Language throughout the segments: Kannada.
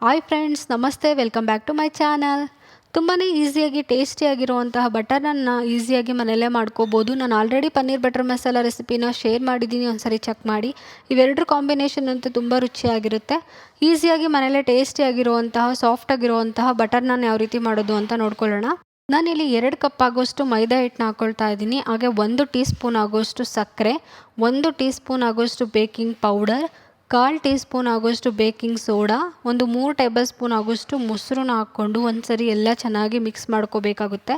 ಹಾಯ್ ಫ್ರೆಂಡ್ಸ್, ನಮಸ್ತೆ. Welcome back to my channel. ತುಂಬಾ ಈಸಿಯಾಗಿ ಟೇಸ್ಟಿಯಾಗಿರುವಂತಹ ಬಟರನ್ನು ಈಸಿಯಾಗಿ ಮನೆಯಲ್ಲೇ ಮಾಡ್ಕೋಬೋದು. ನಾನು ಆಲ್ರೆಡಿ ಪನ್ನೀರ್ ಬಟರ್ ಮಸಾಲ ರೆಸಿಪಿನ ಶೇರ್ ಮಾಡಿದ್ದೀನಿ, ಒಂದ್ಸರಿ ಚೆಕ್ ಮಾಡಿ. ಇವೆರಡರ ಕಾಂಬಿನೇಷನ್ ಅಂತೂ ತುಂಬ ರುಚಿಯಾಗಿರುತ್ತೆ. ಈಸಿಯಾಗಿ ಮನೆಯಲ್ಲೇ ಟೇಸ್ಟಿಯಾಗಿರುವಂತಹ ಸಾಫ್ಟಾಗಿರುವಂತಹ ಬಟರ್ನ ಯಾವ ರೀತಿ ಮಾಡೋದು ಅಂತ ನೋಡ್ಕೊಳ್ಳೋಣ. ನಾನಿಲ್ಲಿ 2 ಕಪ್ ಆಗೋಷ್ಟು ಮೈದಾ ಹಿಟ್ಟನ್ನ ಹಾಕ್ಕೊಳ್ತಾ ಇದ್ದೀನಿ. ಹಾಗೆ 1 ಟೀ ಸ್ಪೂನ್ ಆಗೋಷ್ಟು ಸಕ್ಕರೆ, 1 ಟೀ ಸ್ಪೂನ್ ಆಗೋಷ್ಟು ಬೇಕಿಂಗ್ ಪೌಡರ್, 1/4 ಟೀ ಸ್ಪೂನ್ ಆಗೋಷ್ಟು ಬೇಕಿಂಗ್ ಸೋಡಾ, ಒಂದು 3 ಟೇಬಲ್ ಸ್ಪೂನ್ ಆಗೋಷ್ಟು ಮೊಸರನ್ನ ಹಾಕ್ಕೊಂಡು ಒಂದ್ಸರಿ ಎಲ್ಲ ಚೆನ್ನಾಗಿ ಮಿಕ್ಸ್ ಮಾಡ್ಕೋಬೇಕಾಗುತ್ತೆ.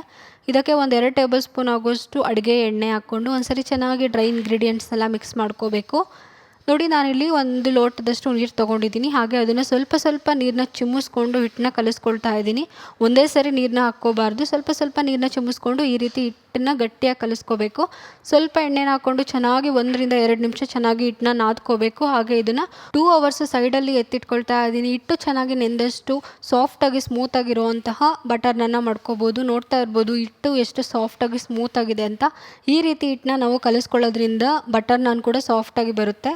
ಇದಕ್ಕೆ 2 ಟೇಬಲ್ ಸ್ಪೂನ್ ಆಗೋಷ್ಟು ಅಡುಗೆ ಎಣ್ಣೆ ಹಾಕ್ಕೊಂಡು ಒಂದ್ಸರಿ ಚೆನ್ನಾಗಿ ಡ್ರೈ ಇಂಗ್ರೀಡಿಯೆಂಟ್ಸ್ನೆಲ್ಲ ಮಿಕ್ಸ್ ಮಾಡ್ಕೋಬೇಕು. ನೋಡಿ, ನಾನಿಲ್ಲಿ 1 ಲೋಟದಷ್ಟು ನೀರು ತೊಗೊಂಡಿದ್ದೀನಿ. ಹಾಗೆ ಅದನ್ನು ಸ್ವಲ್ಪ ನೀರನ್ನ ಚಿಮ್ಮಿಸ್ಕೊಂಡು ಹಿಟ್ಟನ್ನ ಕಲಿಸ್ಕೊಳ್ತಾ ಇದ್ದೀನಿ. ಒಂದೇ ಸರಿ ನೀರನ್ನ ಹಾಕ್ಕೋಬಾರ್ದು, ಸ್ವಲ್ಪ ನೀರನ್ನ ಚಿಮ್ಮಿಸ್ಕೊಂಡು ಈ ರೀತಿ ಹಿಟ್ಟನ್ನ ಗಟ್ಟಿಯಾಗಿ ಕಲಿಸ್ಕೋಬೇಕು. ಸ್ವಲ್ಪ ಎಣ್ಣೆನ ಹಾಕ್ಕೊಂಡು ಚೆನ್ನಾಗಿ 1 ರಿಂದ 2 ನಿಮಿಷ ಚೆನ್ನಾಗಿ ಹಿಟ್ಟನ್ನ ನಾದ್ಕೋಬೇಕು. ಹಾಗೆ ಇದನ್ನು 2 ಅವರ್ಸ್ ಸೈಡಲ್ಲಿ ಎತ್ತಿಟ್ಕೊಳ್ತಾ ಇದ್ದೀನಿ. ಹಿಟ್ಟು ಚೆನ್ನಾಗಿ ನೆಂದಷ್ಟು ಸಾಫ್ಟಾಗಿ ಸ್ಮೂತಾಗಿರುವಂತಹ ಬಟರ್ನನ್ನು ಮಾಡ್ಕೋಬೋದು. ನೋಡ್ತಾ ಇರ್ಬೋದು ಹಿಟ್ಟು ಎಷ್ಟು ಸಾಫ್ಟಾಗಿ ಸ್ಮೂತಾಗಿದೆ ಅಂತ. ಈ ರೀತಿ ಹಿಟ್ಟನ್ನ ನಾವು ಕಲಿಸ್ಕೊಳ್ಳೋದ್ರಿಂದ ಬಟರ್ ನಾನ್ ಕೂಡ ಸಾಫ್ಟಾಗಿ ಬರುತ್ತೆ.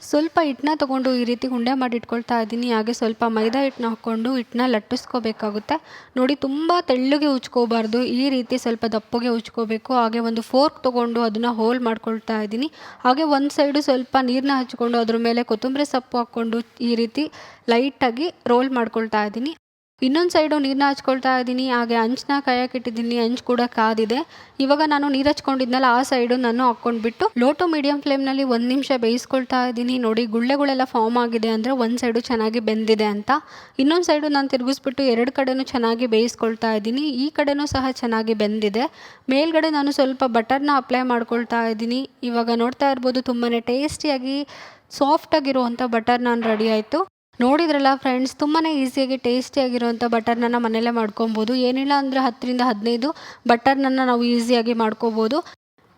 ಸ್ವಲ್ಪ ಹಿಟ್ಟನ್ನ ತೊಗೊಂಡು ಈ ರೀತಿ ಉಂಡೆ ಮಾಡಿ ಇಟ್ಕೊಳ್ತಾ ಇದ್ದೀನಿ. ಹಾಗೆ ಸ್ವಲ್ಪ ಮೈದಾ ಹಿಟ್ಟನ್ನ ಹಾಕ್ಕೊಂಡು ಹಿಟ್ಟನ್ನ ಲಟ್ಟಿಸ್ಕೋಬೇಕಾಗುತ್ತೆ. ನೋಡಿ, ತುಂಬ ತೆಳ್ಳಗೆ ಉಜ್ಕೋಬಾರ್ದು, ಈ ರೀತಿ ಸ್ವಲ್ಪ ದಪ್ಪಗೆ ಉಜ್ಕೋಬೇಕು. ಹಾಗೆ ಒಂದು ಫೋರ್ಕ್ ತೊಗೊಂಡು ಅದನ್ನು ಹೋಲ್ ಮಾಡ್ಕೊಳ್ತಾ ಇದ್ದೀನಿ. ಹಾಗೆ ಒಂದು ಸೈಡು ಸ್ವಲ್ಪ ನೀರನ್ನ ಹಚ್ಕೊಂಡು ಅದ್ರ ಮೇಲೆ ಕೊತ್ತಂಬರಿ ಸೊಪ್ಪು ಹಾಕ್ಕೊಂಡು ಈ ರೀತಿ ಲೈಟಾಗಿ ರೋಲ್ ಮಾಡ್ಕೊಳ್ತಾ ಇದ್ದೀನಿ. ಇನ್ನೊಂದು ಸೈಡು ನೀರನ್ನ ಹಚ್ಕೊಳ್ತಾ ಇದ್ದೀನಿ. ಹಾಗೆ ಹಂಚನ್ನ ಕಾಯಕ್ಕಿಟ್ಟಿದ್ದೀನಿ. ಹಂಚು ಕೂಡ ಕಾದಿದೆ. ಇವಾಗ ನಾನು ನೀರು ಹಚ್ಕೊಂಡಿದ್ನಲ್ಲ, ಆ ಸೈಡು ನಾನು ಹಾಕ್ಕೊಂಡ್ಬಿಟ್ಟು ಲೋ ಟು ಮೀಡಿಯಮ್ ಫ್ಲೇಮ್ನಲ್ಲಿ 1 ನಿಮಿಷ ಬೇಯಿಸ್ಕೊಳ್ತಾ ಇದ್ದೀನಿ. ನೋಡಿ, ಗುಳ್ಳೆಗಳೆಲ್ಲ ಫಾರ್ಮ್ ಆಗಿದೆ ಅಂದರೆ ಒಂದು ಸೈಡು ಚೆನ್ನಾಗಿ ಬೆಂದಿದೆ ಅಂತ. ಇನ್ನೊಂದು ಸೈಡು ನಾನು ತಿರುಗಿಸ್ಬಿಟ್ಟು 2 ಕಡೆನೂ ಚೆನ್ನಾಗಿ ಬೇಯಿಸ್ಕೊಳ್ತಾ ಇದ್ದೀನಿ. ಈ ಕಡೆನೂ ಸಹ ಚೆನ್ನಾಗಿ ಬೆಂದಿದೆ. ಮೇಲ್ಗಡೆ ನಾನು ಸ್ವಲ್ಪ ಬಟರ್ನ ಅಪ್ಲೈ ಮಾಡ್ಕೊಳ್ತಾ ಇದ್ದೀನಿ. ಇವಾಗ ನೋಡ್ತಾ ಇರ್ಬೋದು ತುಂಬಾ ಟೇಸ್ಟಿಯಾಗಿ ಸಾಫ್ಟಾಗಿರುವಂಥ ಬಟರ್ ನಾನ್ ರೆಡಿ ಆಯಿತು. ನೋಡಿದ್ರಲ್ಲ ಫ್ರೆಂಡ್ಸ್, ತುಂಬಾ ಈಸಿಯಾಗಿ ಟೇಸ್ಟಿಯಾಗಿರುವಂಥ ಬಟರ್ ನಾನ್ನ ಮನೆಯಲ್ಲೇ ಮಾಡ್ಕೊಬೋದು. ಏನಿಲ್ಲ ಅಂದರೆ 10 ರಿಂದ 15 ಬಟರ್ ನಾನ್ನ ನಾವು ಈಸಿಯಾಗಿ ಮಾಡ್ಕೋಬೋದು.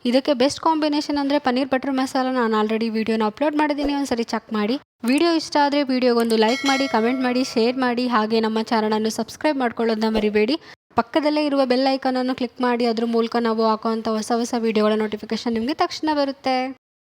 ಇದಕ್ಕೆ ಬೆಸ್ಟ್ ಕಾಂಬಿನೇಷನ್ ಅಂದರೆ ಪನ್ನೀರ್ ಬಟರ್ ಮಸಾಲ. ನಾನು ಆಲ್ರೆಡಿ ವಿಡಿಯೋನ ಅಪ್ಲೋಡ್ ಮಾಡಿದ್ದೀನಿ, ಒಂದ್ಸರಿ ಚೆಕ್ ಮಾಡಿ. ವಿಡಿಯೋ ಇಷ್ಟ ಆದರೆ ವಿಡಿಯೋಗೊಂದು ಲೈಕ್ ಮಾಡಿ, ಕಮೆಂಟ್ ಮಾಡಿ, ಶೇರ್ ಮಾಡಿ. ಹಾಗೆ ನಮ್ಮ ಚಾನಲನ್ನು ಸಬ್ಸ್ಕ್ರೈಬ್ ಮಾಡ್ಕೊಳ್ಳೋದನ್ನ ಮರಿಬೇಡಿ. ಪಕ್ಕದಲ್ಲೇ ಇರುವ ಬೆಲ್ ಐಕಾನನ್ನು ಕ್ಲಿಕ್ ಮಾಡಿ. ಅದ್ರ ಮೂಲಕ ನಾವು ಹಾಕುವಂಥ ಹೊಸ ವಿಡಿಯೋಗಳ ನೋಟಿಫಿಕೇಶನ್ ನಿಮಗೆ ತಕ್ಷಣ ಬರುತ್ತೆ.